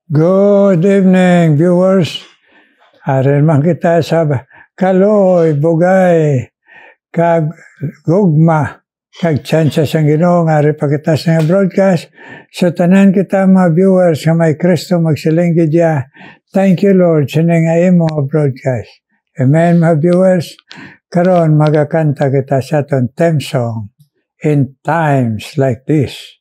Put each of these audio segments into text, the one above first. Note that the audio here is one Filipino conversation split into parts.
Good evening, viewers. Arin man kita sa kaloy, bugay, kag gugma, kag tsansa sang Ginoo nga ari pakitas nga broadcast. So tanan kita mga viewers nga may Kristo magsiling gidya. Thank you Lord sa nga imo broadcast. Amen mga viewers. Karon magakanta kita sa aton theme song, In Times Like This.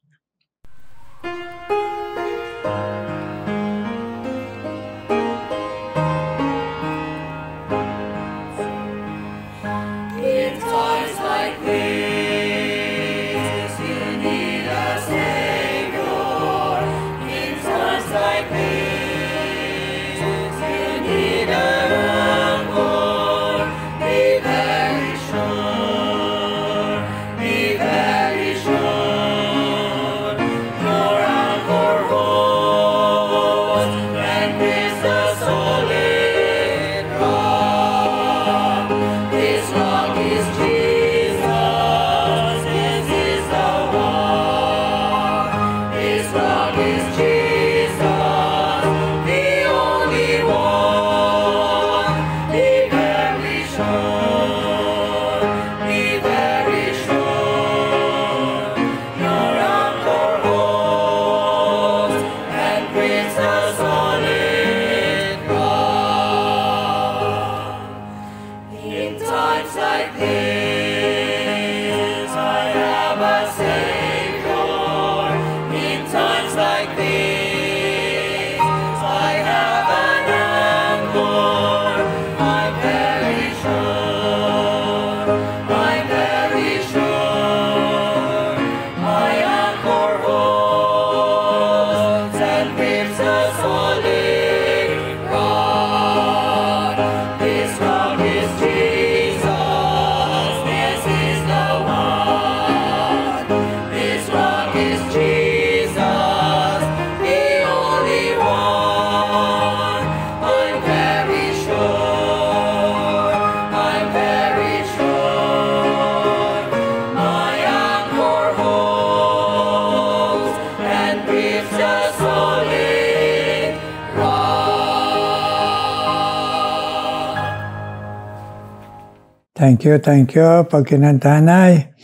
Thank you. Pag kinantanay,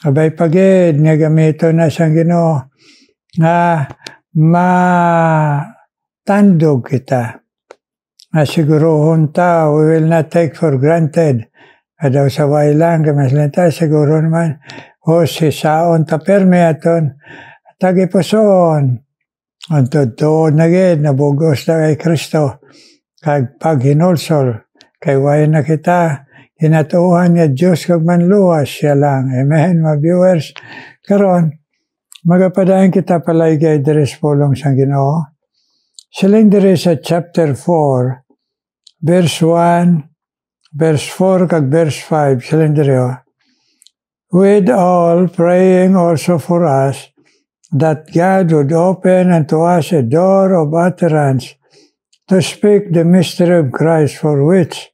abay pagid, nga gamito na siyang Ginoo, nga matandog kita. Nga sigurohon ta, we will not take for granted. Adaw sa way lang, kamaslan ta, siguro naman, si saon ta perme aton, tagipuson. Ang totoo na gid, nabugos na kay Kristo, kag paghinulsol, kay way na kita, kinatuuhan niya Diyos kag manluwas siya lang. Amen, mga viewers. Karon, magapadayon kita palaygay diri sa pulong sang Ginoo. Siling diri sa chapter 4, verse 1, verse 4 kag verse 5, siling diri with all praying also for us, that God would open unto us a door of utterance to speak the mystery of Christ, for which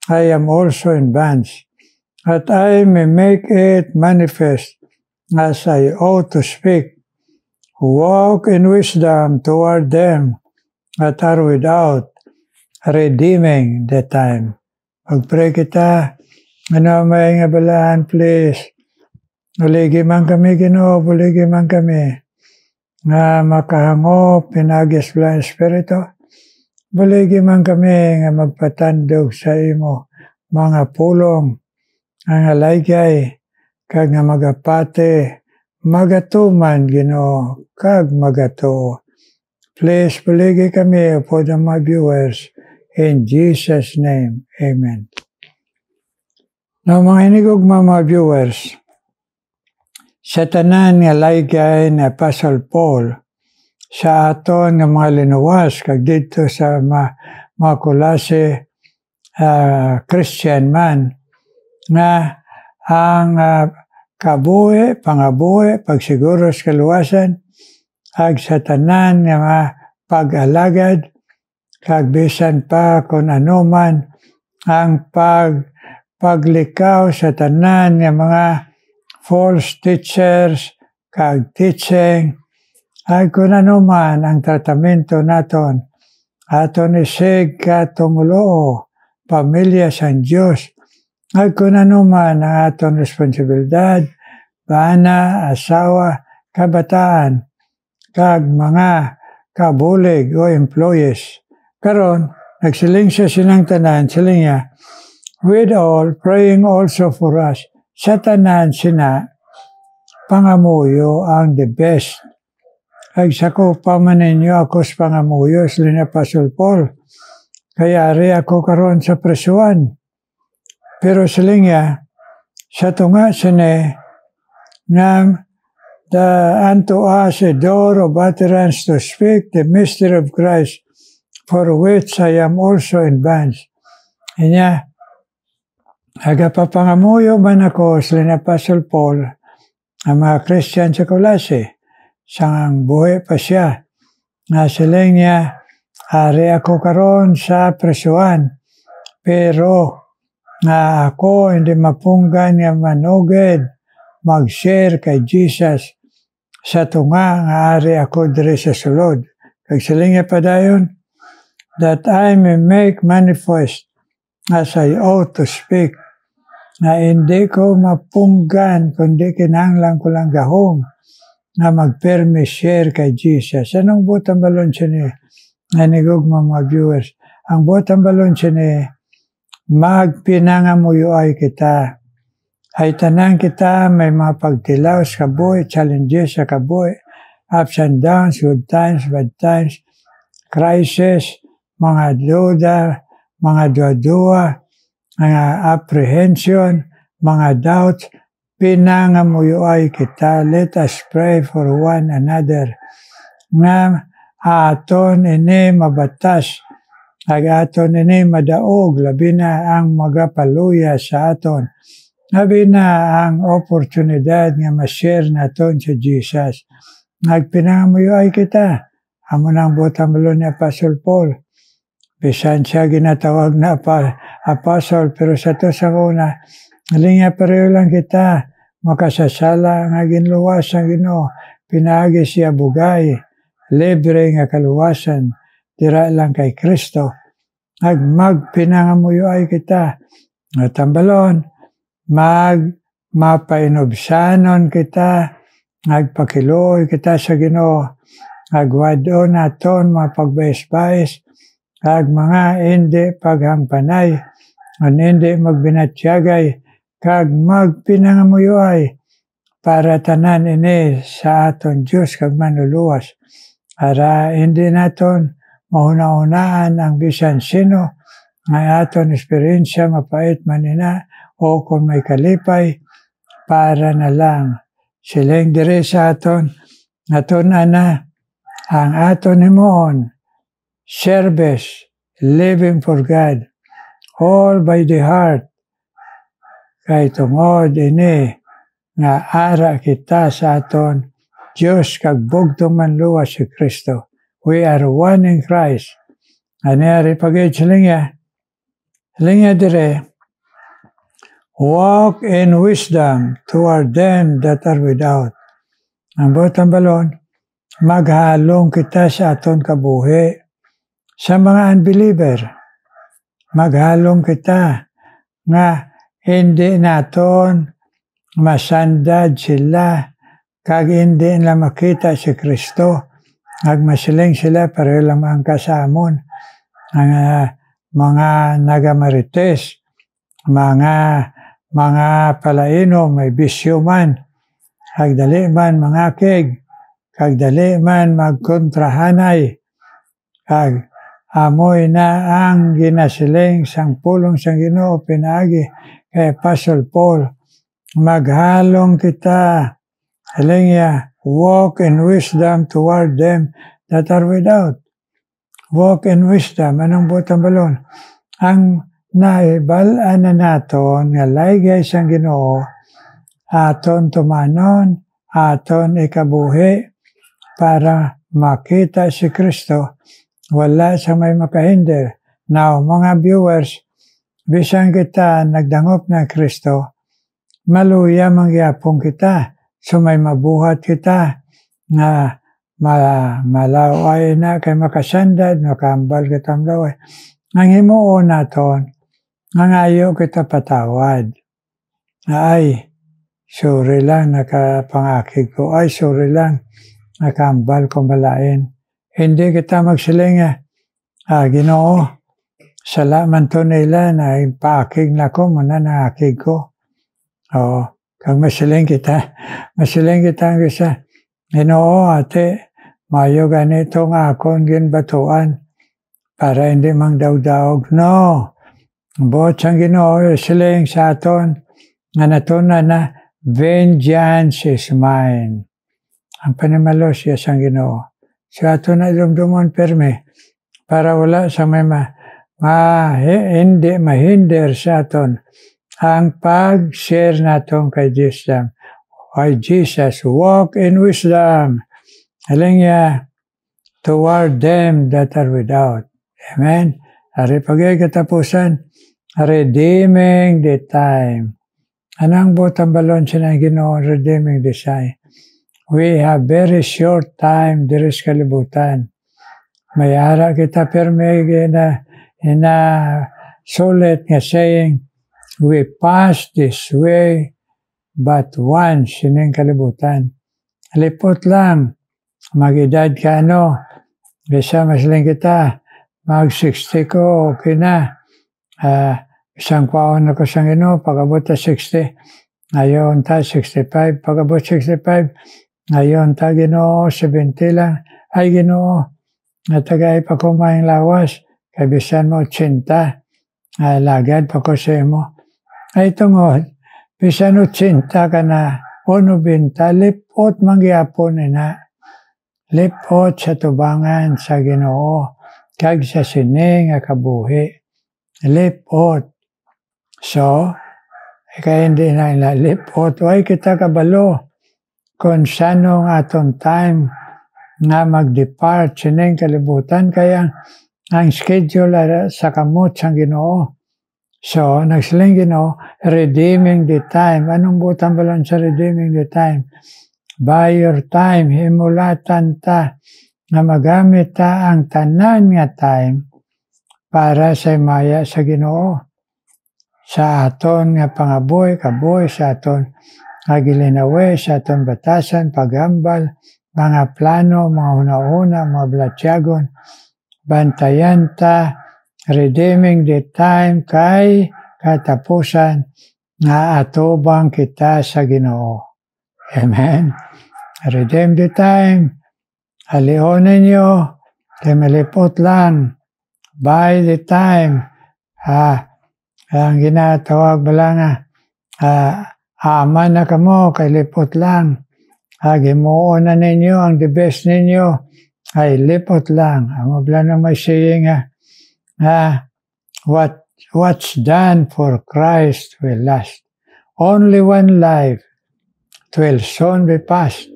I am also in bonds, that I may make it manifest as I ought to speak, walk in wisdom toward them that are without, redeeming the time. Magpray kita, may nga balaan, please. Buligi man kami, Ginoo, buligi man kami, nga makahangop, pinagis blang Espiritu. Buligi man kami nga magpatandog sa imo, mga pulong, nga laygay, kag nga magapate, magatuman, Ginoo, kag magatuo. Please, buligi kami for the my viewers, in Jesus' name, Amen. Now, mga hinigog mga viewers, sa tanan nga laygay na Apostle Paul, sa aton nga mga linuwas, kag dito sa mga Kolase Christian man, nga ang kabuhi, pangabuhi, pagsiguro sa kaluwasan, ag sa tanan nga mga pag-alagad, kag bisan pa kung ano man, ang paglikaw sa tanan nga mga false teachers, kag teaching, Ay kung ano man ang tratamento naton, aton isig katunguloo, pamilya sang Diyos. Ay kung ano man ang aton responsibilidad, bana, asawa, kabataan, kag mga kabulig o employees. Karon, nagsiling siya silang tanan, siling niya, with all, praying also for us. Sa tanan sina, pangamuyo ang the best. Ag sako pa man ninyo ako sa pangamuyo, sila na Pastor Paul. Kaya ari ako karon sa presuan. Pero siling niya, sa tunga sine, nga the unto us a door of utterance to speak the mystery of Christ, for which I am also advanced. Inya, agapapangamuyo man ako sila na Pastor Paul, ang mga Christian sa Colossae, sang buhay pa siya. Nga siling niya, ari ako karon sa presuan, pero nga ako hindi mapunggan nga manugid, mag-share kay Jesus sa tunga nga ari ako diri sa sulod. Kag siling niya pa dayon, that I may make manifest as I ought to speak, na hindi ko mapunggan kundi kinahanglan ko lang gahom na mag-permis share kay Jesus. Anong butang balon siya ni nanigugma mga viewers? Ang butang balon siya ni magpinangamuyo ay kita. Ay tanan kita may mga pagtilaw sa kabuhi, challenges sa kabuhi, ups and downs, good times, bad times, crisis, mga duda, mga dua-dua, mga apprehension, mga doubts, pinangamuyo ay kita. Let us pray for one another. Nga aton ini mabatas, ag aton ini madaog, labi na ang magapaluya sa aton. Labi na ang oportunidad nga ma-share naton sa Jesus. Nagpinangamuyo ay kita. Amo nang butang balon ni Apostle Paul. Bisan siya ginatawag na apostle, pero sa to sa una, nalinga pareho lang kita, makasasala nga ginluwas ang Ginoo, pinaagi siya bugay, libre nga kaluwasan, tira lang kay Kristo. Magpinangamuyo ay kita. At tambalon, mapainobsanon kita, nagpakiloy kita sa Ginoo, agwado naton mapagbayis-bayis, kag mga hindi paghangpanay, ang hindi magbinatyagay, kag magpinangamuyo ay para tanan ini sa aton Diyos kag manluluwas. Para hindi naton mahuna-hunaan ang bisan sino nga aton esperiensya mapait manina o kung may kalipay, para na lang siling dire sa aton ana ang aton himoon service, living for God, all by the heart, kay tungod ini nga ara kita sa aton Diyos kag bugtong manluwas si Kristo. We are one in Christ. Ani pagay silingya dire, walk in wisdom toward them that are without. Ang butang balon, maghalong kita sa aton kabuhi sa mga unbeliever. Maghalong kita nga hindi naton masandad sila kag hindi nila makita si Kristo. Agmasiling sila pareho lang ang kasamon. Ang mga nagamarites, mga palaino, may bisyo man, kagdali man mangakig, kagdali man magkontrahanay, kag amoy na ang ginasiling sang pulong sang Ginoo pinaagi kay Apostle Paul. Maghalong kita, halingya, walk in wisdom toward them that are without. Walk in wisdom. Anong butang balon? Ang naibalaan na naton nga laygay sang Ginoo, aton tumanon, aton ikabuhi para makita si Kristo. Wala sa may makahinder. Now, mga viewers, bisan kita nagdangop na Kristo, maluya mangyapong kita. So may mabuhat kita na malaway na kay makasandad, makambal kitang laway. Ang himuon naton, ang ayo kita patawad. Ay, sorry lang, nakapangakig ko. Ay, sorry lang, nakambal ko malain. Hindi kita magsiling, Ginoo, salaman to nila na ipaakig na ko, muna naakig ko. Kag masiling kita ang isa, Ginoo, ate, mayo ganito nga akong ginbatuan para hindi mang daw-daog. No, buot siyang Ginoo, siling sa aton, nga natunan na, vengeance is mine. Ang panimalo siya siyang Ginoo. Sa aton na dumdumon perme, para wala sa may hindi mahinder sa aton ang pag-share naton kay Jesus. Why Jesus, walk in wisdom. Haling niya, toward them that are without. Amen. Ari pagay katapusan, redeeming the time. Anang butang balon siya ng Ginoo, redeeming the time. We have very short time, diris kalibutan. May ara kita perme na sulit nga saying, we pass this way but once sining kalibutan. Lipot lang, mag-edad ka bisa masling kita, mag-60 ko, okay na. Isang kwaon ako sa Ginoo, pag-abot ta 60, ngayon ta 65, pag-abot 65, ngayon ta Ginoo 70 lang, ay Ginoo, natagay pa kumain lawas, kay bisan mo 80, lagad pa ko sa imo. Ay tungod, bisan 80 ka na, o 90, lipot mangyapon na. Lipot sa tubangan sa Ginoo, kag sa sining nga kabuhi. Lipot. So, kaya hindi na lipot. Huwag kita kabalo kung sano nga atong time nga mag-depart sining kalibutan. Kaya ang schedule sa kamot sa Ginoo. So, nagsiling Ginoo, redeeming the time. Anong butang balon sa redeeming the time? By your time, himulatan ta na magamit ta ang tanan nga time para sa maya sa Ginoo. Sa aton nga pangaboy, kaboy, sa aton agilinawe, sa aton batasan, pagambal, mga plano, mga una-una, mga blatyagon, bantayan ta, redeeming the time kay katapusan nga atubang kita sa Ginoo. Amen. Redeem the time. Alionin nyo, kay malipot lang. By the time. Ang ginatawag bala nga, aman na kamo, kay lipot lang. Gimuon na ninyo, ang the best ninyo, ay lipot lang. Ang mabla na may saying what's done for Christ will last. Only one life will soon be past.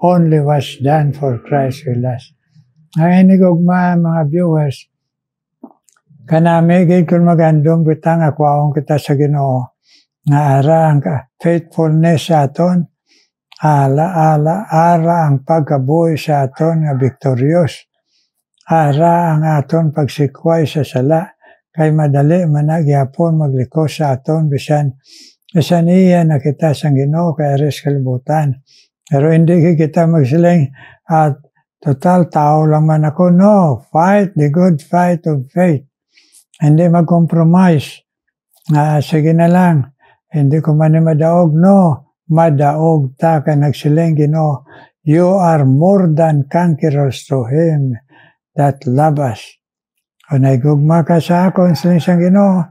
Only what's done for Christ will last. Ang inigugma mga viewers, kanami gid kung magandong bitang akwaong kita sa Ginoo nga ara ang faithfulness sa aton, ara ang pagkabuhi sa aton nga victorious, ara ang aton pagsikway sa sala, kay madali managyapon magliko sa aton bisan iya na kita sa Ginoo kay ares kalibutan. Pero hindi kita magsiling at total tao lang man ako. No, fight the good fight of faith. Hindi mag-compromise. Sige na lang. Hindi ko man madaog. No, madaog ta ka nagsiling Ginoo. You are more than conquerors to Him that love us. Kung naigugma ka sa akon siling siyang Ginoo,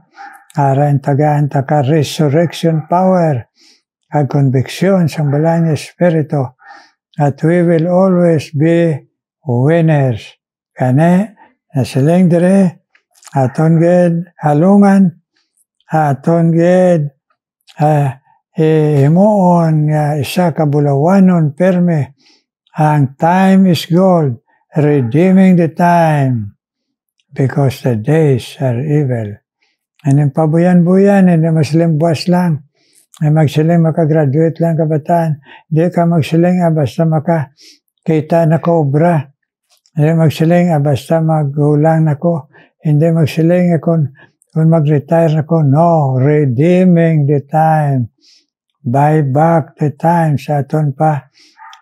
aran tagaan ta ka resurrection power at conviction sa balang Espiritu. At we will always be winners. Kani, nasiling dire, aton gid halungan, aton gid himuon nga isa ka bulawanon perme. Ang time is gold, redeeming the time because the days are evil. Anong pabuyan-buyan, hindi masiling buwas lang. Ay magsiling makagraduate lang kabataan. Hindi ka magsiling basta kita na ko obra. Hindi magsiling, basta maghulang na ko. Hindi magsiling kung mag-retire na ko. No, redeeming the time. Buy back the time sa aton pa.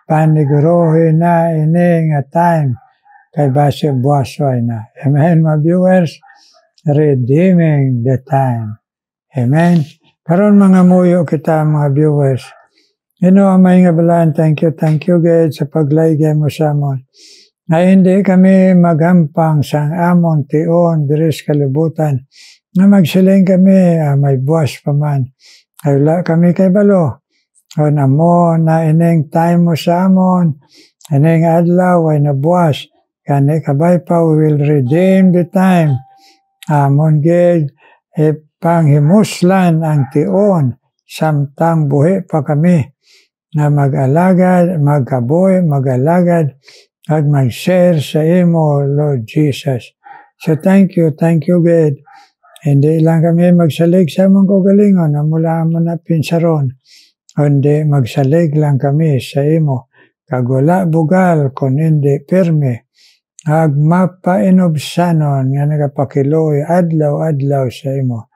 Paniguruhin na ini nga time. Kay base buwasway na. Amen, mga viewers? Redeeming the time. Amen? Karon mga muyo kita mga viewers. May nga balaan, thank you God sa paglaygay mo sa amon. Na hindi kami maghampang sa amon, tion, diris kalibutan. Na magsiling kami, may buwas pa man. Ay wala kami kay balo. O namo na ining time mo sa amon, ining adlaw ay nabuwas. Kani kabay pa, we will redeem the time. Amon gid, panghimuslan ang tion, samtang buhi pa kami. Na mag-alagad, magkaboy, mag-alagad, at mag-share sa imo, Lord Jesus. So thank you God. Hindi lang kami magsalig sa mong kagalingon na mula mo na pinsaron. Hindi magsalig lang kami sa imo. Kagula bugal kung hindi pirme. Agmapainobsanon nga nagapakiloy adlaw-adlaw sa imo.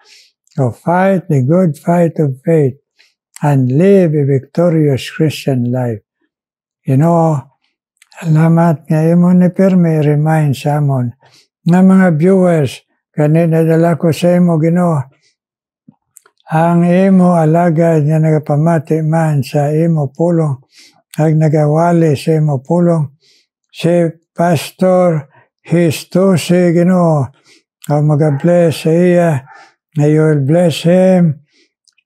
So fight the good fight of faith and live a victorious Christian life. Salamat nga imo ni pirme remind sa amon nga mga viewers kanina dala ko sa imo Ginoo ang imo alagad nga nagapamati man sa imo pulong ag nagawali sa imo pulong si Pastor Histosi Ginoo o mag-bless sa iya na you will bless him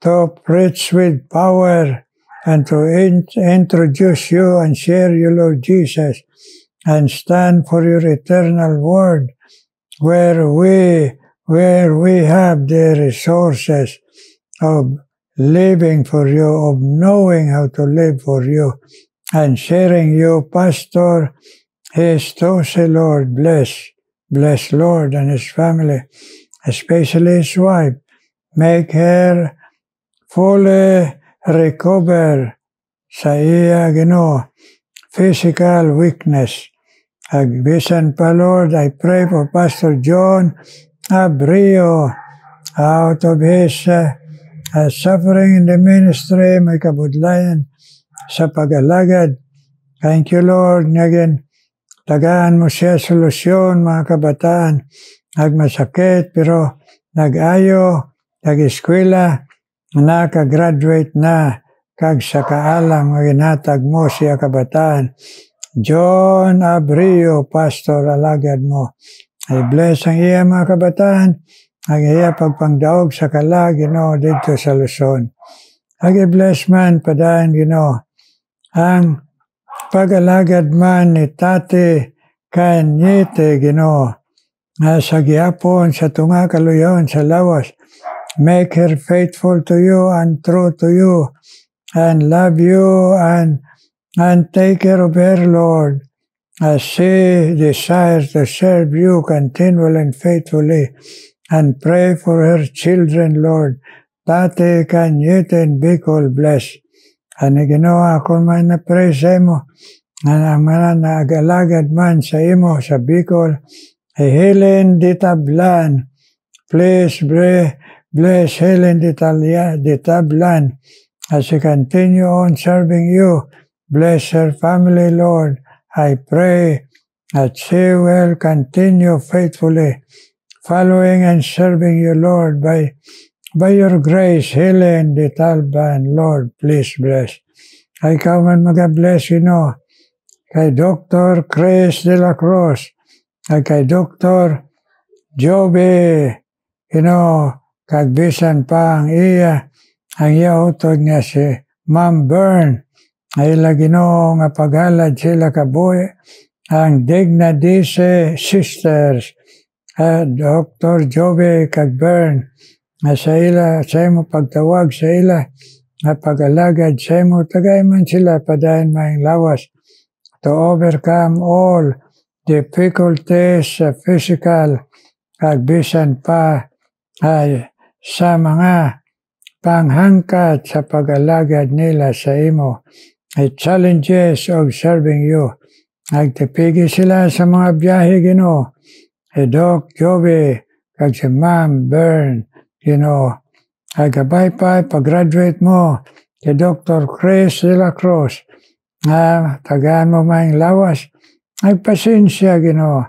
to preach with power and to introduce you and share you, Lord Jesus, and stand for your eternal word, where we have the resources of living for you, of knowing how to live for you, and sharing you, Pastor Histosi, Lord, bless Lord and his family, especially his wife. Make her fully recover sa iya Ginoo physical weakness. Agbisan pa Lord, I pray for Pastor John Abrio out of his suffering in the ministry, may kabudlayan sa pag-alagad. Thank you Lord, ngagin tagaan mo siya solusyon mga kabataan, nagmasakit pero nag-ayo, nag-eskwela, naka-graduate na, kag sa kaalam nga ginhatag mo siya kabataan. John Abrio, Pastor, alagad mo. I bless ang iya mga kabataan, ang iya pagpangdaog sa kalag, Ginoo, dito sa Luzon. I-bless man, padaan, Ginoo, ang pag-alagad man ni Tate Kanyete, Ginoo, na sa gihapon, sa tunga kaluyon, sa lawas, make her faithful to you and true to you, and love you and take care of her, Lord, as she desires to serve you continually and faithfully, and pray for her children, Lord. Tate Kanyete and Bicol, bless. Ani Ginoo, kung man na-pray sa imo, na nag-alagad man sa imo, sa Bicol, Helen Ditablan, please bless Helen Ditablan as she continue on serving you. Bless her family, Lord. I pray that she will continue faithfully following and serving you, Lord, by your grace. Helen Ditablan, Lord, please bless. Ay ikaw man mag-bless, kay Dr. Chris de la Cruz, ay kay Dr. Joby, kagbisan pa ang iya utod nga si Ma'am Bern, ay Ginoo nga paghalad sila kabuhi, ang Digna Dice Sisters, Dr. Joby kag Bern, nga sa imo pagtawag sa ila, nga pag-alagad sa imo, tagay man sila padayon maing lawas, to overcome all difficulties sa physical, kagbisan pa ay sa mga panghangkat sa pag-alagad nila sa imo, ay challenges of serving you. Nagtipigi sila sa mga biyahe, Ginoo. Doc Joby, kag si Ma'am Bern, Ginoo. Gabay pa, pag-graduate mo, si Dr. Chris de la Cruz. Tagaan mo maing lawas. Pasensya, Ginoo.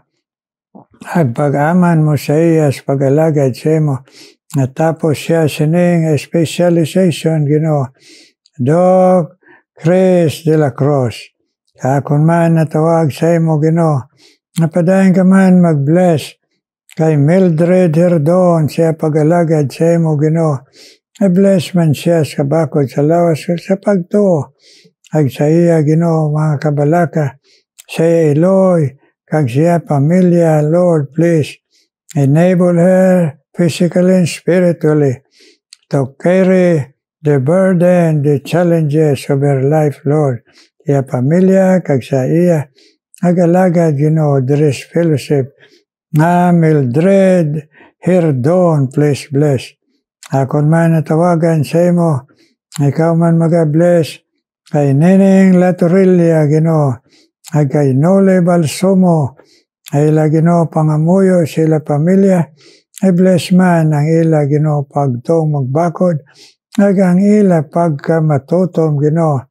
Pag-aman mo sa iya, pag-alagad sa imo. Natapos siya sining specialization, Ginoo. Doc Chris de la Cruz. Kung man natawag sa imo, Ginoo, napadayon ka man mag-bless kay Mildred Herdon, siya pag-alagad sa imo, Ginoo. Bless man siya sa bakod sa lawas sa pagtuo. Sa iya, Ginoo, mga kabalaka, sa iya Eloy, kag siya pamilya, Lord, please enable her physically and spiritually to carry the burden, the challenges of her life, Lord. Iya pamilya, kag sa iya, nag-alagad, Ginoo, there is fellowship. Mildred Herdon, please bless. Kung man natawagan sa imo, ikaw man mag-bless kay Neneng Latorilla, Ginoo. Kay Nole Balsomo, ay ila, Ginoo, pangamuyo sila pamilya. Bless man ang ila, Ginoo, pagtong magbakod. Ang ila pagka matutom, Ginoo.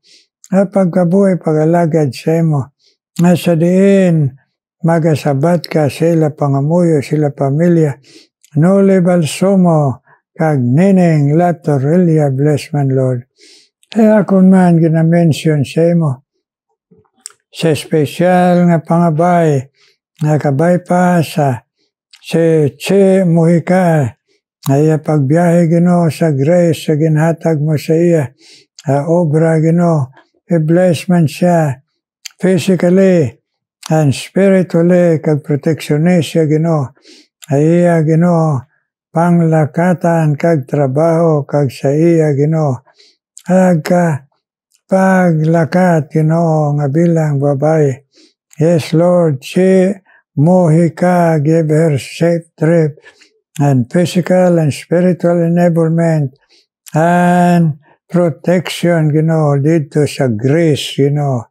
Pagkabuhay, pag-alagad sa imo. Sa diin, magasabat ka sila pangamuyo, sila pamilya. Nole Balsomo, kag Neneng Latorilla, bless man, Lord. Kung man ginamention sa imo, sa espesyal nga pangabay, nga kabay pa sa si Che Mujica, ay pagbiyahe, Ginoo, sa grace, sa ginhatag mo sa iya, obra, Ginoo, i-bless man siya, physically and spiritually, kag proteksyonist siya, Ginoo, ay iya, Ginoo, panglakatan, kag trabaho, kag sa iya, Ginoo, paglakat, Ginoo, nga bilang babae. Yes, Lord, si Mujica, give her safe trip and physical and spiritual enablement and protection, Ginoo, dito sa grace, Ginoo.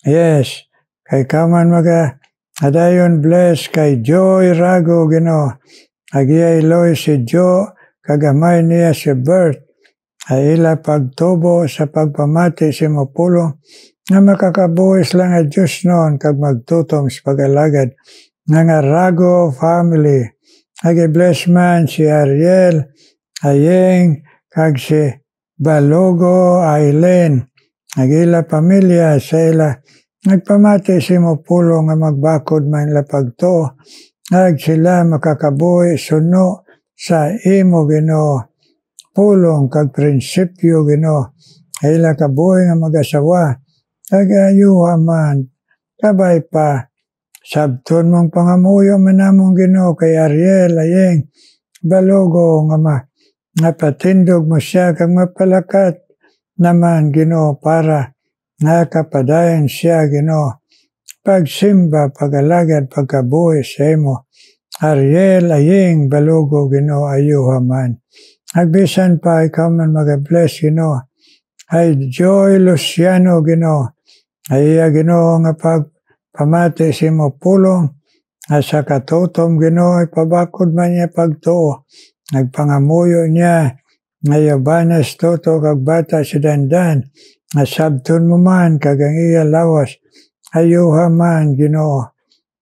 Yes, kay kaman adayon bless kay Joy Rago, Ginoo. Agiya Eloy si Jo, kagamay niya si Bert. Ay ila pagtubo sa pagpamati si mapulong na makakabuhis lang ang Diyos noon kag magtutom sa pag-alagad ng Rago family. Nag-bless man si Ariel, Ayeng, kag si Balogo, Aileen. Nag-ila pamilya sa ila. Nagpamati si mapulong nga magbakod man ila pagtuo. Nag sila makakabuhi suno sa imo, Ginoo. Pulong kag prinsipyo, Ginoo. Ila kabuhi nga mag-asawa. Kagayuha man. Kabay pa. Sabton mong pangamuyo manamong, Ginoo, kay Ariel, Ayeng, Balogo, nga napatindog mo siya kag mapalakat naman, Ginoo, para nakapadayon siya, Ginoo. Pagsimba, pag-alagad, pagkabuhi sa imo. Ariel, Ayeng, Balogo, Ginoo, ayuha man. Nagbisan pa, ikaw man mag-bless, Ginoo. Ay Joy Luciano, Ginoo. Ay Ginoo, nga pagpamati si mo pulong. Sa katutom, Ginoo, ipabakod man niya pagtuo. Nagpangamuyo niya. Ngayabanas toto kag bata si Dandan. Nasabton mo man kag ang iya lawas. Ayuha man, Ginoo.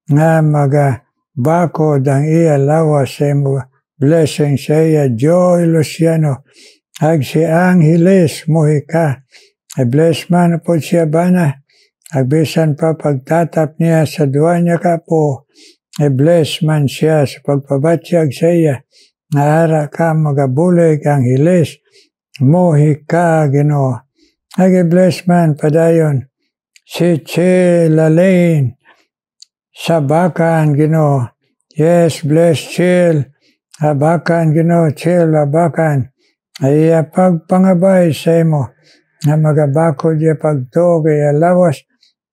Nga magabakod ang iya lawas sa imo. Blessing sa iya, Joy Luciano. Ag si Angeles Mujica. Bless man po siya bana. Agbisan pa pagtatap niya sa duwa niya kapo. Bless man siya sa pagpabatyag sa iya. Naara ka magabulig Angeles Mujica, Ginoo. Ag-bless man padayon. Si Che Lalaine Sabakan, Ginoo. Yes, bless Chil. Abakan, Ginoo, Chil, abakan. Ay pagpangabay sa imo. Na magabakod niya pagtuo kaya lawas.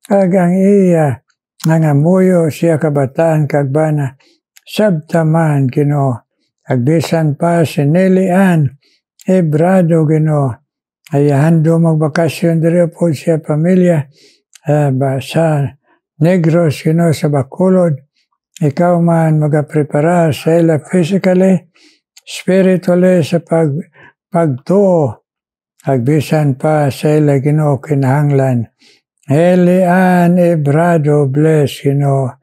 Kag ang iya. Nangamuyo siya kabataan kagbana. Sabtaman, Ginoo. Agbisan pa si Nelly Ann Ebrado, Ginoo. Ay hando magbakasyon diri po siya pamilya. Sa Negros, Ginoo, sa Bacolod. Ikaw man magaprepara sa ila physically, spiritually, sa pagtuo. Agbisan pa sa ila, Ginoo, kinahanglan. Elian Ebrado, bless, Ginoo.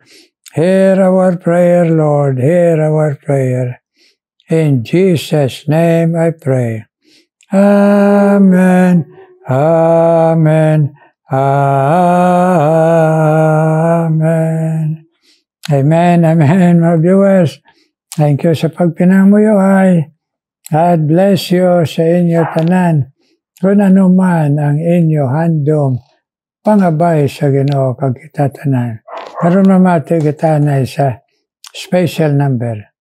Hear our prayer, Lord. Hear our prayer. In Jesus' name I pray. Amen. Amen. Amen. Amen. Amen, mga viewers. Thank you sa pagpinamuyuhay. God bless you sa inyo tanan. Kung ano man ang inyo handom, pangabay sa Ginoo kag kita tanan. Karon mamati kita na sa special number.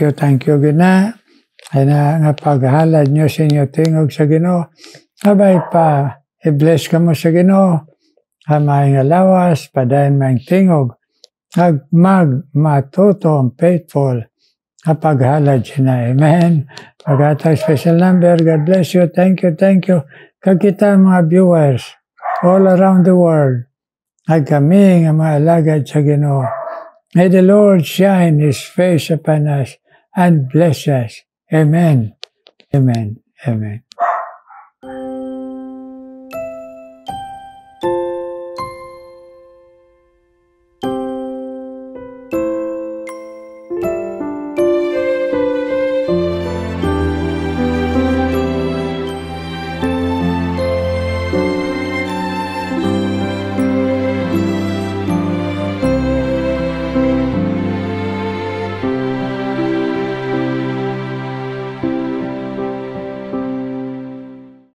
Thank you, Gina. Ay na nga paghalad nyo sa inyo tingog sa Ginoo. Abay pa, i-bless ka mo sa Ginoo. Hamay nga lawas, padayon may tingog. Magmatutong faithful. Kapaghalad siya na. Amen. Paghatag special number. God bless you. Thank you. Kakita mga viewers all around the world. At kami nga mga alagad sa Ginoo. May the Lord shine His face upon us and bless us. Amen. Amen. Amen.